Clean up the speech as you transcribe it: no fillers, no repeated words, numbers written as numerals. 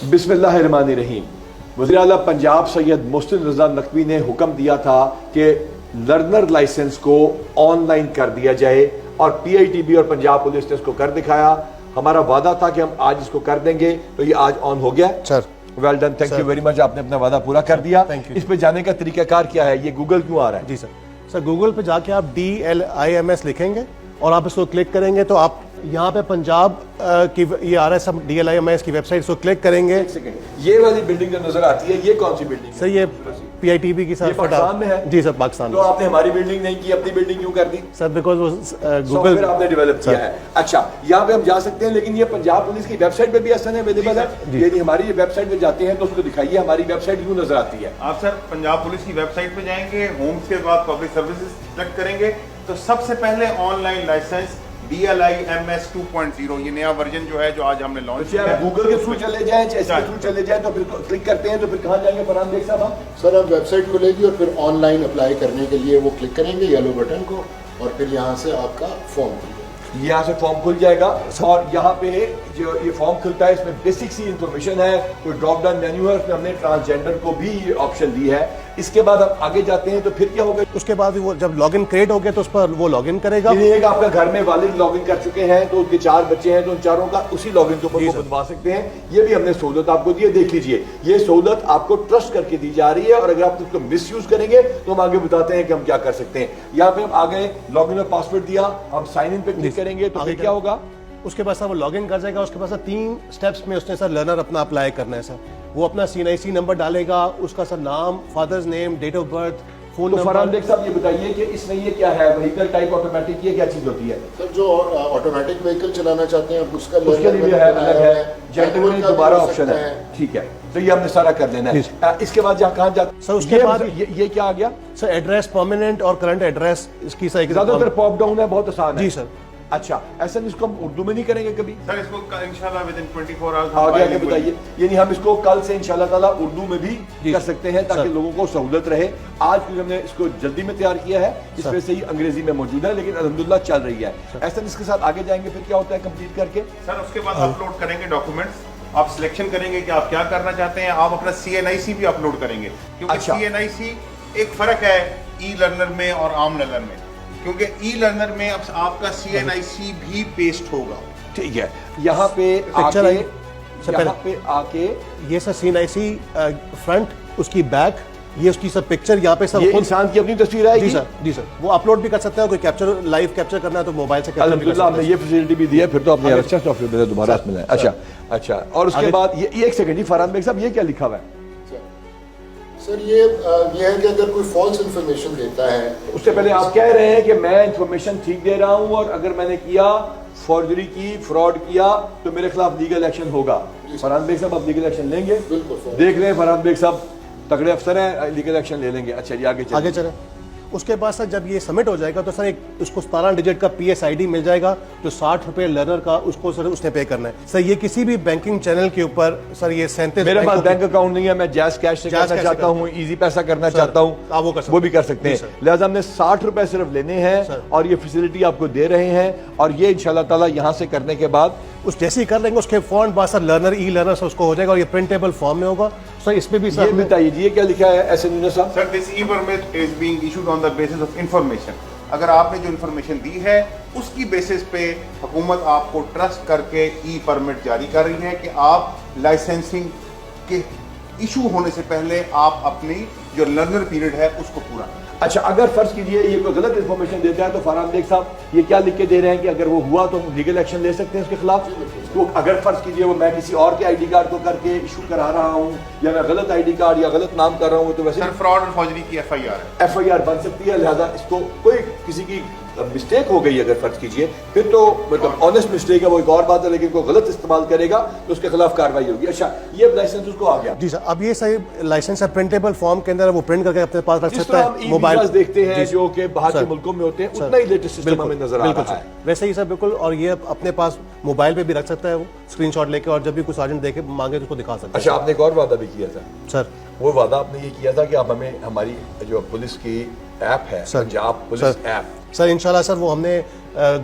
بسم اللہ الرحمن الرحیم. وزیر اعلیٰ پنجاب سید محسن رضا نقوی نے حکم دیا تھا کہ لرنر لائسنس کو آن لائن کر دیا جائے اور پی آئی ٹی بی اور پنجاب پولیس نے اس کو کر دکھایا. ہمارا وعدہ تھا کہ ہم آج اس کو کر دیں گے, تو یہ آج آن ہو گیا. Sir well done, thank you very much, آپ نے اپنا وعدہ پورا کر دیا. اس پہ جانے کا طریقہ کار کیا ہے؟ یہ گوگل کیوں آ رہا ہے؟ جی سر گوگل پہ جا کے آپ DLIMS لکھیں گے اور آپ اس کو کلک کریں گے تو آپ یہاں پہ پنجاب کی یہ آ رہا ہے سب DLIMS کی ویب سائٹ, اس کو کلک کریں گے. یہ والی بلڈنگ جو نظر آتی ہے یہ کون سی بلڈنگ ہے؟ سر یہ PITB کی سر پاکستان میں ہے. جی سر پاکستان تو آپ نے ہماری بلڈنگ نہیں کی, اپنی بلڈنگ کیوں کر دی؟ سر بیکاز وہ گوگل پھر آپ نے ڈیولپ کیا ہے. اچھا, یہاں پہ ہم جا سکتے ہیں, لیکن یہ پنجاب پولیس کی ویب سائٹ پہ بھی ایسا اویلیبل ہے. یعنی ہماری یہ ویب سائٹ پہ جاتے ہیں تو اس کو دکھائیے ہماری ویب سائٹ کیوں نظر آتی ہے. آپ سر پنجاب پولیس کی ویب سائٹ پہ جائیں گے, ہومز کے بعد پبلک سروسز سلیکٹ کریں گے تو سب سے پہلے آن لائن لائسنس DLIMS 2.0 یہ نیا ورژن جو ہے جو آج ہم نے لانچ کیا ہے. گوگل کے تھرو چلے جائیں, ایس کے تھرو چلے جائیں تو پھر کلک کرتے ہیں تو پھر کہاں جائیں گے فرحان بیگ صاحب؟ سر آپ ویب سائٹ کھولے گی اور پھر آن لائن اپلائی کرنے کے لیے وہ کلک کریں گے یلو بٹن کو, اور پھر یہاں سے آپ کا فارم کھل جائے گا. یہاں سے فارم کھل جائے گا اور یہاں پہ جو یہ فارم کھلتا ہے اس میں بیسک سی انفارمیشن ہے, کوئی ڈراپ ڈاؤن مینیو ہے, اس میں ہم نے ٹرانسجینڈر کو بھی یہ آپشن دی ہے. اس کے بعد ہم آگے جاتے ہیں تو پھر کیا ہوگا؟ اس کے بعد وہ جب لاگ ان کریٹ ہو گیا تو اس پر وہ لاگ ان کرے گا. یہ آپ کا گھر میں والد لاگ ان کر چکے ہیں تو ان کے 4 بچے ہیں تو ان چاروں کا اسی لاگ ان کے اوپر وہ بنوا سکتے ہیں. یہ بھی ہم نے سہولت آپ کو دی ہے, دیکھ لیجئے. یہ سہولت آپ کو ٹرسٹ کر کے دی جا رہی ہے اور اگر آپ اس کو مس یوز کریں گے تو ہم آگے بتاتے ہیں کہ ہم کیا کر سکتے ہیں. یہاں پہ ہم آگے لاگ ان اور پاسورڈ دیا, ہم سائن ان پہ کلک کریں گے تو پھر کیا ہوگا؟ اس کے بعد سر وہ لاگ ان کر جائے گا. اس کے بعد سر 3 سٹیپس میں اس نے سر لرنر اپنا اپلائی کرنا ہے. سر وہ اپنا CNIC نمبر ڈالے گا, اس کا surname, father's name, date of birth, phone number. Farhan Baig صاحب یہ بتائیے کہ اس میں یہ کیا ہے, وہیکل ٹائپ آٹومیٹک, یہ کیا چیز ہوتی ہے؟ سر جو آٹومیٹک وہیکل چلانا چاہتے ہیں اس کا اس کے لیے ہے الگ ہے, جنرل دوبارہ آپشن ہے. ٹھیک ہے, تو یہ ہم نے سارا کر لینا ہے. اس کے بعد کہاں جاتے سر؟ اس کے بعد یہ کیا آ گیا سر؟ ایڈریس پرماننٹ اور کرنٹ ایڈریس اس کی سر زیادہ تر پاپ ڈاؤن ہے, بہت آسان ہے. جی سر. اچھا, ایسا اس کو ہم اردو میں نہیں کریں گے کبھی؟ سر اس کو انشاءاللہ ودن 24 آورز آگے آگے بتائیے. یعنی ہم اس کو کل سے انشاءاللہ تعالیٰ اردو میں بھی کر سکتے ہیں تاکہ لوگوں کو سہولت رہے. آج ہم نے اس کو جلدی میں تیار کیا ہے, اس میں سے ہی انگریزی میں موجود ہے لیکن الحمدللہ چل رہی ہے. ایسا اس کے ساتھ آگے جائیں گے پھر کیا ہوتا ہے کمپلیٹ کر کے؟ سر اس کے بعد اپلوڈ کریں گے ڈاکومنٹس, آپ سلیکشن کریں گے کہ آپ کیا کرنا چاہتے ہیں. آپ اپنا CNIC بھی اپلوڈ کریں گے کیونکہ CNIC ایک فرق ہے ای لرنر میں اور عام لرنر میں, کیونکہ ای لرنر میں اب آپ کا CNIC بھی پیسٹ ہوگا. ٹھیک ہے, یہاں پہ آ کے یہ سر CNIC فرنٹ, اس کی بیک, یہ اس کی سب پکچر یہاں پہ سب یہ انسان کی اپنی تصویر آئے گی. جی سر وہ اپلوڈ بھی کر سکتے ہیں, کوئی کیپچر لائیو کیپچر کرنا ہے تو موبائل سے الحمدللہ ہم نے یہ فیسلٹی بھی دی ہے. پھر تو آپ نے اچھا سافٹ ویئر دوبارہ ملا ہے. اچھا اچھا, اور اس کے بعد یہ ایک سیکنڈ جی فرحان بیگ صاحب, یہ کیا لکھا ہوا ہے؟ سر یہ ہے کہ اگر کوئی فالس انفارمیشن دیتا ہے, اس سے پہلے آپ کہہ رہے ہیں کہ میں انفارمیشن ٹھیک دے رہا ہوں اور اگر میں نے کیا فارجری کی, فراڈ کیا تو میرے خلاف لیگل ایکشن ہوگا. فرحان بیگ صاحب آپ لیگل ایکشن لیں گے؟ بالکل دیکھ رہے ہیں فرحان بیگ صاحب تگڑے افسر ہیں, لیگل ایکشن لے لیں گے. اچھا جی آگے چلیں. اس کے بعد سر جب یہ سبمٹ ہو جائے گا تو سر ایک اس کو 17 ڈیجٹ کا PSID مل جائے گا جو 60 روپے لرنر کا اس کو سر اس نے پے کرنا ہے. سر یہ کسی بھی بینکنگ چینل کے اوپر سر یہ 37 میرے پاس بینک اکاؤنٹ نہیں ہے, میں جیز کیش سے کرنا چاہتا ہوں, ایزی پیسہ کرنا چاہتا ہوں, وہ بھی کر سکتے ہیں. لہٰذا ہم نے 60 روپے صرف لینے ہیں اور یہ فیسلٹی آپ کو دے رہے ہیں, اور یہ انشاءاللہ تعالیٰ یہاں سے کرنے کے بعد اس جیسے ہی کر لیں گے اس کے فون بعد سر لرنر ای لرنر سے اس کو ہو جائے گا اور یہ پرنٹیبل فارم میں ہوگا. سر اس میں بھی سر یہ بتائیے جی یہ کیا لکھا ہے ایس این یونس صاحب؟ Sir this e permit is being issued on the basis of information. اگر آپ نے جو انفارمیشن دی ہے اس کی بیسس پہ حکومت آپ کو ٹرسٹ کر کے ای پرمٹ جاری کر رہی ہے کہ آپ لائسنسنگ کے ایشو ہونے سے پہلے آپ اپنی جو لرنر پیریڈ ہے اس کو پورا کریں. اچھا, اگر فرض کیجئے یہ کوئی غلط انفارمیشن دیتا ہے تو فرحان بیگ صاحب یہ کیا لکھ کے دے رہے ہیں کہ اگر وہ ہوا تو لیگل ایکشن لے سکتے ہیں اس کے خلاف؟ تو اگر فرض کیجئے وہ میں کسی اور کے آئی ڈی کارڈ کو کر کے ایشو کرا رہا ہوں یا میں غلط آئی ڈی کارڈ یا غلط نام کر رہا ہوں تو ویسے سر فراڈ اور فوجری کی FIR بن سکتی ہے. لہذا اس کو کوئی کسی کی مسٹیک ہو گئی اگر فرض کیجئے پھر تو مطلب آنےسٹ مسٹیک ہے وہ ایک اور بات ہے, لیکن کوئی غلط استعمال کرے گا تو اس کے خلاف کارروائی ہوگی. اچھا یہ لائسنس اس کو آ گیا. جی سر اب یہ صحیح لائسنس ہے پرنٹیبل فارم کے اندر, وہ پرنٹ کر کے اپنے پاس رکھ سکتا ہے. موبائل دیکھتے ہیں جو کہ باہر کے ملکوں میں ہوتے ہیں اتنا ہی لیٹسٹ سسٹم ہمیں نظر آ رہا ہے. ویسے ہی سر بالکل, اور یہ اپنے پاس موبائل پہ بھی رکھ سکتا ہے وہ اسکرین شاٹ لے کے, اور جب بھی کوئی سارجنٹ دے کے مانگے تو اس کو دکھا سکتا ہے. اچھا آپ نے ایک اور وعدہ بھی کیا تھا سر, وہ وعدہ آپ نے یہ کیا تھا کہ آپ ہمیں ہماری جو پولیس کی ایپ ہے پنجاب پولیس ایپ سر انشاءاللہ سر وہ ہم نے